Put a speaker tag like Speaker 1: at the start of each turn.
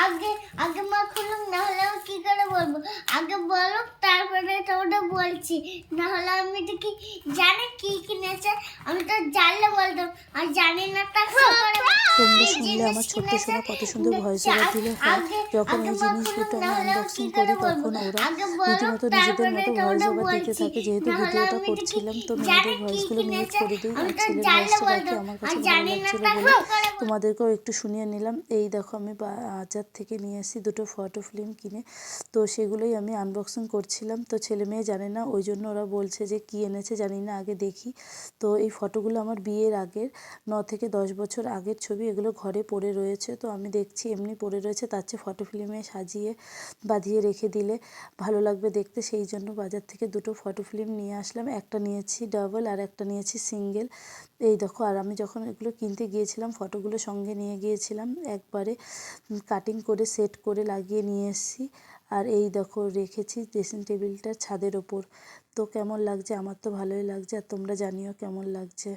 Speaker 1: আগে আগে মা খুলুক, না হলে আমি কি করে বলবো? আগে বলুক তারপরে তো ওটা বলছি, না হলে আমি তো কি জানি কি কিনেছে, আমি তো জানলে বলতাম, আর জানি না তা কি করে
Speaker 2: তোমরা
Speaker 1: কি
Speaker 2: শুনলে
Speaker 1: জিনিস
Speaker 2: আমার ছোট্ট
Speaker 1: কিনেছে।
Speaker 2: সোনা কত সুন্দর ভয়েস ওভার দিল। হ্যাঁ,
Speaker 1: আগে
Speaker 2: যখন
Speaker 1: আগে
Speaker 2: এই
Speaker 1: মা
Speaker 2: জিনিস
Speaker 1: খুলুক,
Speaker 2: দুটো
Speaker 1: না
Speaker 2: আমি
Speaker 1: হলে আমি
Speaker 2: আনবক্সিং
Speaker 1: কি
Speaker 2: করি
Speaker 1: করে বলবো?
Speaker 2: তখন ওরা
Speaker 1: আগে বলুক
Speaker 2: রীতিমতো নিজেদের
Speaker 1: তারপরে
Speaker 2: মতো
Speaker 1: তো
Speaker 2: ভয়েস
Speaker 1: ওটা
Speaker 2: ওভার দিতে
Speaker 1: বলছি,
Speaker 2: থাকে। যেহেতু
Speaker 1: না হলে
Speaker 2: ভিডিওটা
Speaker 1: আমি তো কি
Speaker 2: করছিলাম তো
Speaker 1: জানি
Speaker 2: মেয়েদের
Speaker 1: কি
Speaker 2: ভয়েসগুলো মিউট
Speaker 1: কিনেছে,
Speaker 2: করে দিই,
Speaker 1: আমি
Speaker 2: আর
Speaker 1: তো
Speaker 2: ছেলের
Speaker 1: জানলে
Speaker 2: ভয়েসটা রাখি।
Speaker 1: বলতাম,
Speaker 2: আমার
Speaker 1: আর
Speaker 2: কাছে ভালো
Speaker 1: জানি না
Speaker 2: লাগছিলো
Speaker 1: তা
Speaker 2: বলে
Speaker 1: কি করে বলবো?
Speaker 2: তোমাদেরকেও একটু শুনিয়ে নিলাম। এই দেখো আমি বাজার থেকে নিয়ে এসেছি দুটো ফটো ফিল্ম কিনে, তো সেগুলোই আমি আনবক্সিং করছিলাম। তো ছেলে মেয়ে জানে না, ওই জন্য ওরা বলছে যে কী এনেছে জানি না, আগে দেখি। তো এই ফটোগুলো আমার বিয়ের আগের 9 থেকে 10 বছর আগের ছবি। এগুলো ঘরে পড়ে রয়েছে, তো আমি দেখছি এমনি পড়ে রয়েছে, তার চেয়ে ফটো ফিল্মে সাজিয়ে বাঁধিয়ে রেখে দিলে ভালো লাগবে দেখতে। সেই জন্য বাজার থেকে দুটো ফটো ফিল্ম নিয়ে আসলাম। একটা নিয়েছি ডাবল আর একটা নিয়েছি সিঙ্গেল। এই দেখো, আর আমি যখন এগুলো কিনতে গিয়েছিলাম ফটোগুলো সঙ্গে নিয়ে গিয়েছিলাম, একবারে কাটিং করে সেট করে লাগিয়ে নিয়ে এসেছি। আর এই দেখো রেখেছি ড্রেসিং টেবিলটার ছাদের ওপর। তো কেমন লাগছে? আমার তো ভালোই লাগছে, আর তোমরা জানিও কেমন লাগছে।